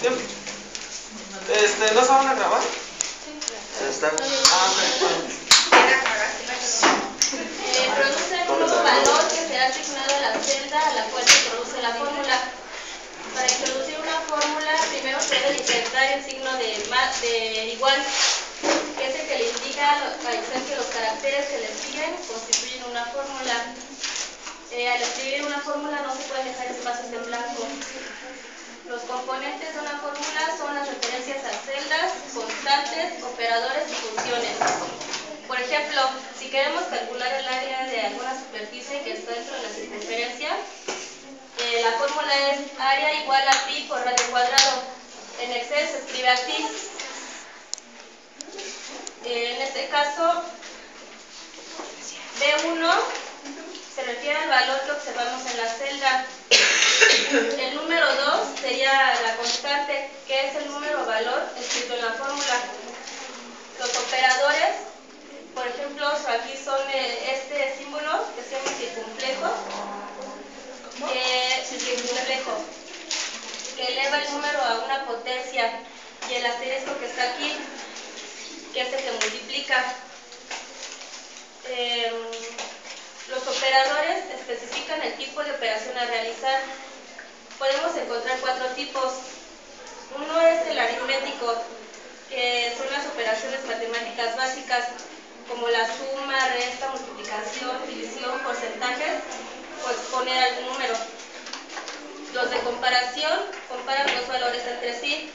¿No se van a grabar? Está. Produce un nuevo valor que será asignado a la celda a la cual se produce la fórmula. Para introducir una fórmula, primero se debe insertar el signo de igual, que es el que le indica al Excel que los caracteres que le siguen constituyen una fórmula. Al escribir una fórmula no se pueden dejar espacios en blanco. Los componentes de una fórmula son las referencias a celdas, constantes, operadores y funciones. Por ejemplo, si queremos calcular el área de alguna superficie que está dentro de la circunferencia, la fórmula es área igual a pi por radio cuadrado. En Excel se escribe así. En este caso, B1 se refiere al valor que observamos en la celda. El número 2 sería la constante, que es el número o valor escrito en la fórmula. Los operadores, por ejemplo, aquí son este símbolo que se llama circunflejo, que eleva el número a una potencia, y el asterisco que está aquí, que es el que multiplica. Los operadores especifican el tipo de operación a realizar. Podemos encontrar 4 tipos. Uno es el aritmético, que son las operaciones matemáticas básicas, como la suma, resta, multiplicación, división, porcentajes, o exponer algún número. Los de comparación comparan dos valores entre sí,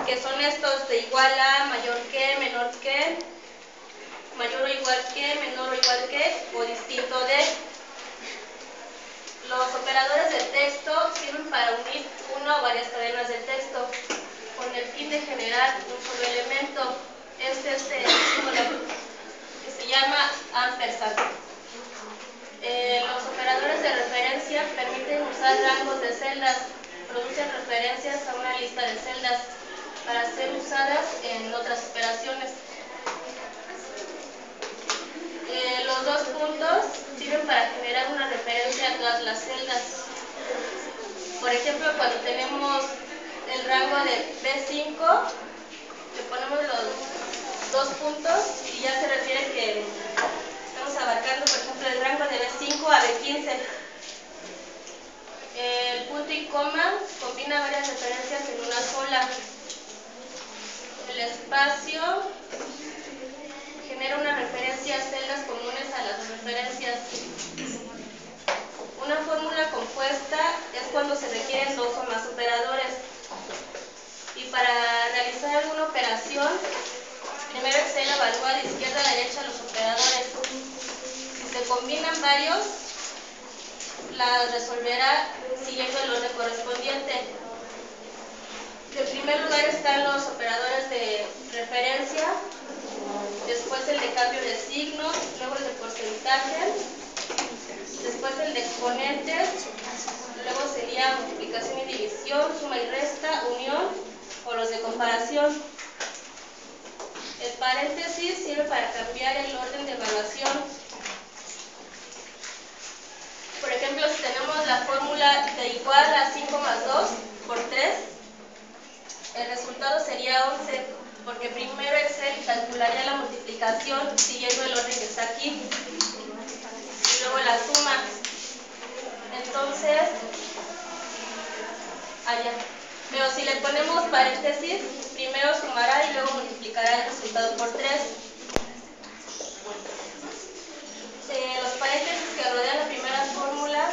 que son estos de igual a, mayor que, menor que, mayor o igual que, menor o igual que, o distinto de. Los operadores de texto sirven para unir una o varias cadenas de texto con el fin de generar un solo elemento. Este símbolo que se llama ampersand. Los operadores de referencia permiten usar rangos de celdas, producen referencias a una lista de celdas para ser usadas en otras operaciones. Los dos puntos sirven para generar una referencia a todas las celdas. Por ejemplo, cuando tenemos el rango de B5, le ponemos los dos puntos y ya se refiere que estamos abarcando, por ejemplo, el rango de B5 a B15. El punto y coma combina varias referencias en una sola. El espacio genera una referencia a celdas comunes a las referencias. Una fórmula compuesta es cuando se requieren dos o más operadores. Y para realizar alguna operación, primero Excel evalúa de izquierda a derecha los operadores. Si se combinan varios, la resolverá siguiendo el orden correspondiente. En primer lugar están los operadores de referencia, después el de cambio de signo, luego el de porcentaje, después el de exponentes, luego sería multiplicación y división, suma y resta, unión, o los de comparación. El paréntesis sirve para cambiar el orden de evaluación. Por ejemplo, si tenemos la fórmula de igual a 5 más 2 por 3, el resultado sería 11, porque primero Excel calcularía la multiplicación siguiendo el orden que está aquí, y luego la suma. Entonces, allá. Pero si le ponemos paréntesis, primero sumará y luego multiplicará el resultado por 3. Los paréntesis que rodean la primera fórmula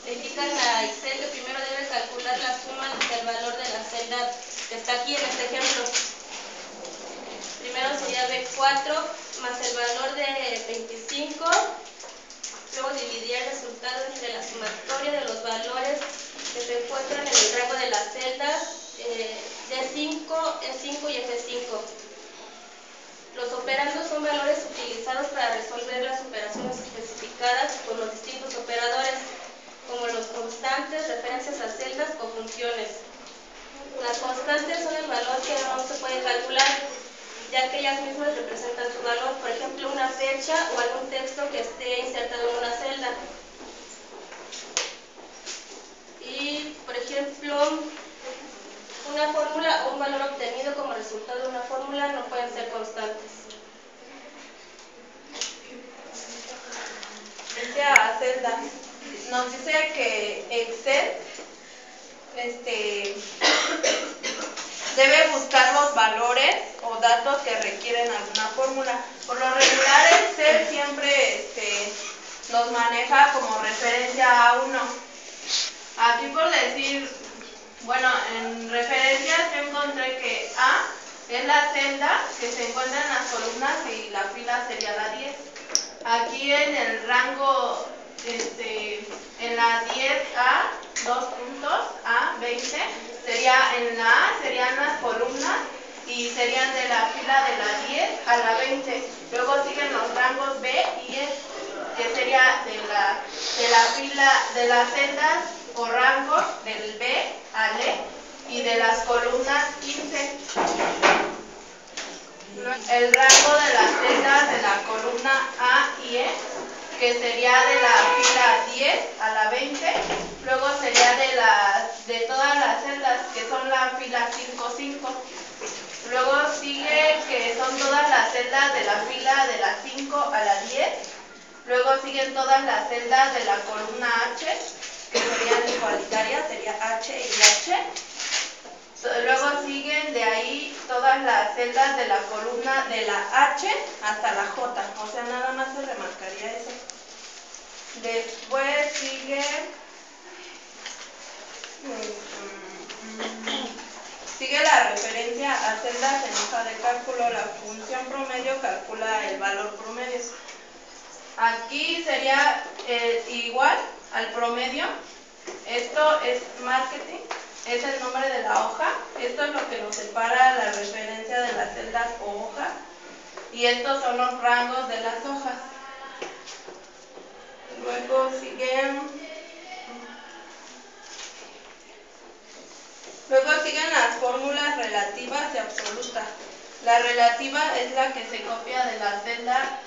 le indican a Excel que primero debe calcular la suma del valor de la celda que está aquí en este ejemplo. Primero sería B4 más el valor de 25, luego dividiría el resultado entre la sumatoria de los valores que se encuentran en el rango de las celdas D5, E5 y F5. Los operandos son valores utilizados para resolver las operaciones especificadas con los distintos operadores, como los constantes, referencias a celdas o funciones. Las constantes son el valor que no se puede calcular, ya que ellas mismas representan su valor, por ejemplo, una fecha o algún texto que esté insertado en una celda. Y, por ejemplo, resultado de una fórmula no pueden ser constantes. Dice a celdas, nos dice que Excel debe buscar los valores o datos que requieren alguna fórmula. Por lo regular Excel siempre nos maneja como referencia a A1. Aquí por decir, bueno, en referencias yo encontré que A es la celda que se encuentra en las columnas y la fila sería la 10. Aquí en el rango, en la 10A, 2 puntos, A, 20, sería en la A, serían las columnas y serían de la fila de la 10 a la 20. Luego siguen los rangos B y E, que sería de la fila, de las celdas o rangos del B al E y de las columnas 15. El rango de las celdas de la columna A y E, que sería de la fila 10 a la 20, luego sería de todas las celdas, que son la fila 5, 5. Luego sigue que son todas las celdas de la fila de la 5 a la 10. Luego siguen todas las celdas de la columna H, que serían igualitarias, sería H y H. Luego siguen de ahí todas las celdas de la columna de la H hasta la J, o sea, nada más se remarcaría eso. Después sigue la referencia a celdas en hoja de cálculo. La función promedio calcula el valor promedio. Aquí sería igual al promedio. Esto es marketing. Es el nombre de la hoja. Esto es lo que nos separa la referencia de las celdas o hojas. Y estos son los rangos de las hojas. Luego siguen las fórmulas relativas y absolutas. La relativa es la que se copia de la celda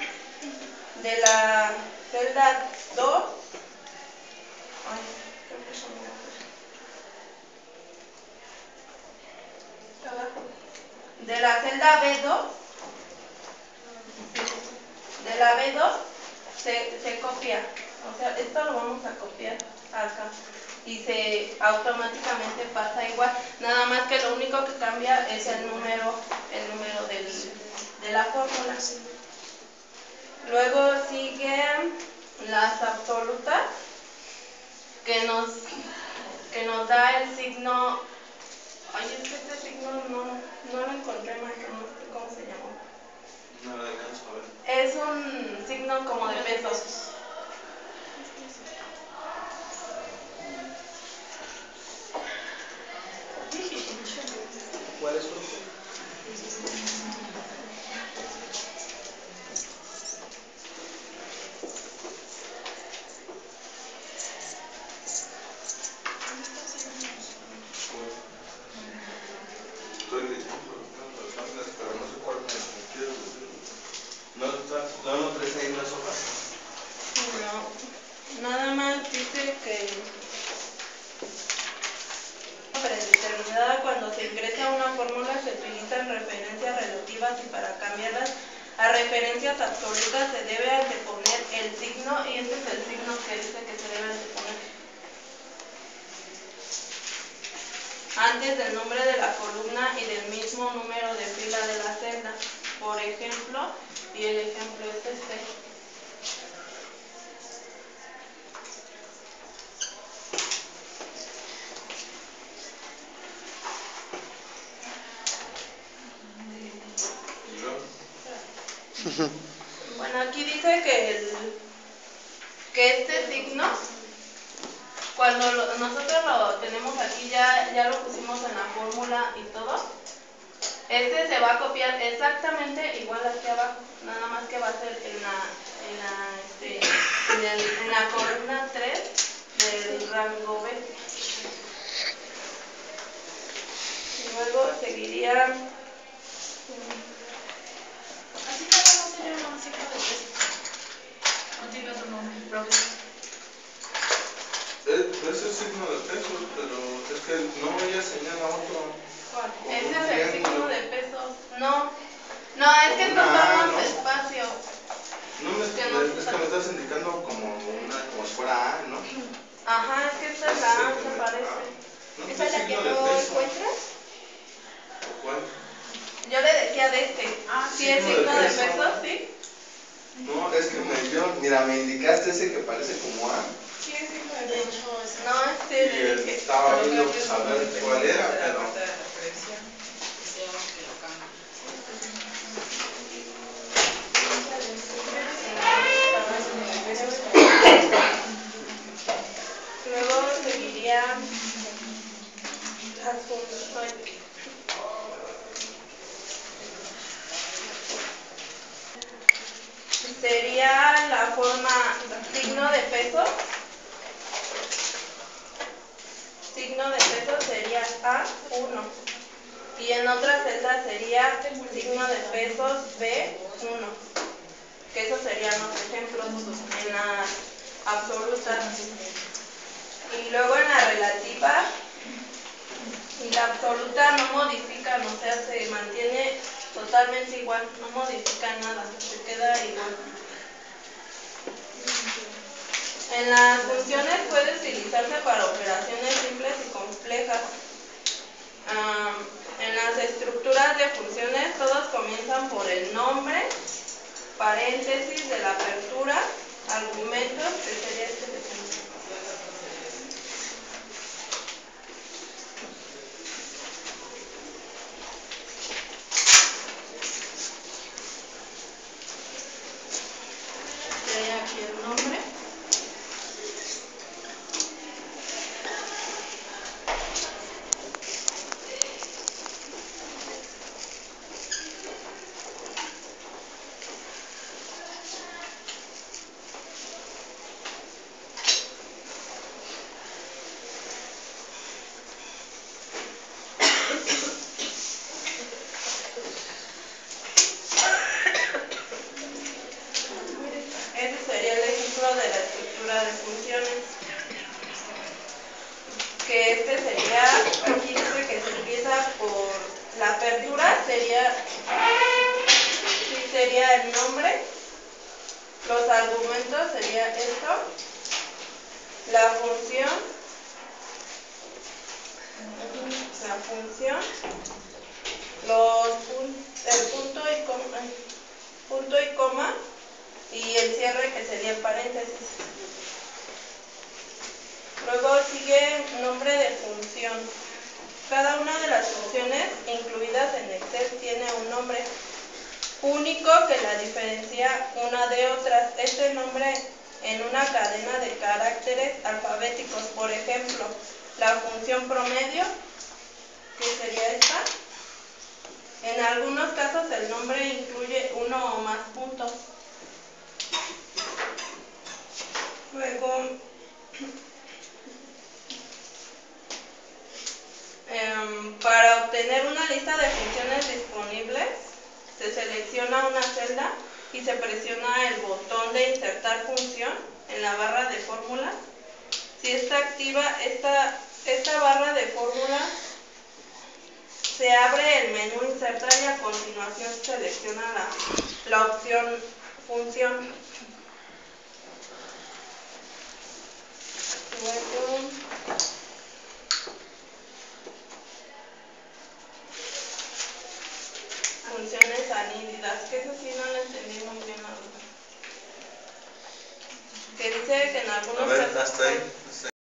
2. De la celda B2, de la B2 se copia, o sea, esto lo vamos a copiar acá y automáticamente pasa igual, nada más que lo único que cambia es el número de la fórmula. Luego siguen las absolutas, que nos da el signo. Ay, es que este signo no lo encontré, maestro, no sé cómo se llamó. No lo alcanzo a ver. Es un signo como de pesos. ¿Cuál es su? Estoy leyendo las páginas, pero no sé cuál me quieres decir. ¿No lo traes ahí en las hojas? No, nada más dice que predeterminada, cuando se ingresa una fórmula se utilizan referencias relativas y para cambiarlas a referencias absolutas se debe anteponer el signo, y este es el signo que dice que se debe anteponer antes del nombre de la columna y del mismo número de fila de la celda. Por ejemplo, y el ejemplo es este. Bueno, aquí dice que este signo, cuando nosotros lo tenemos aquí, ya lo pusimos en la fórmula y todo, este se va a copiar exactamente igual aquí abajo, nada más que va a ser en la columna 3 del rango B. Y luego seguiría. Así no se llama signo de peso. No tiene otro nombre, profesor. Ese es signo de pesos, pero es que no, ella señala otro. ¿Cuál? Como Ese un es el signo triángulo. de pesos. No, es que estos Una A, son ¿no? los espacios. No, es que me estás indicando como si fuera A, ¿no? Ajá, es que esta es la A, se parece. No, ¿Esa es la que signo de no peso. encuentras? ¿Cuál? Yo le decía de este. ¿Sí es signo de pesos? ¿Sí? No, es que me indicaste ese que parece como A. Sí, es signo de De pesos. hecho, es No, Y le dije. estaba viendo pues a ver cuál era, pero que lo cambie. Luego seguiría las funciones. Sería la forma signo de peso. Signo de peso sería A1. Y en otra celda sería signo de pesos B1. Que esos serían los ejemplos en las absolutas. Y luego en la relativa y la absoluta no modifican, o sea, se mantiene totalmente igual, no modifica nada, se queda igual. En las funciones puede utilizarse para operaciones simples y complejas. En las estructuras de funciones todos comienzan por el nombre, paréntesis de la apertura, argumentos, que sería este de ejemplo. Sería aquí el nombre. Ese sería el ejemplo de la estructura de funciones. Que este sería, aquí dice que se empieza por la apertura, sería el nombre, los argumentos sería esto, la función, el punto y coma, y el cierre que sería el paréntesis. Luego sigue nombre de función. Cada una de las funciones incluidas en Excel tiene un nombre único que la diferencia una de otras. Este nombre en una cadena de caracteres alfabéticos. Por ejemplo, la función promedio, que sería esta. En algunos casos el nombre incluye uno o más puntos. Luego, para obtener una lista de funciones disponibles, se selecciona una celda y se presiona el botón de insertar función en la barra de fórmulas. Si está activa esta barra de fórmulas, se abre el menú insertar y a continuación se selecciona la opción función. Luego, funciones anídidas, que eso sí no lo entendí muy bien, la verdad. Que dice que en algunos A ver, casos hasta ahí.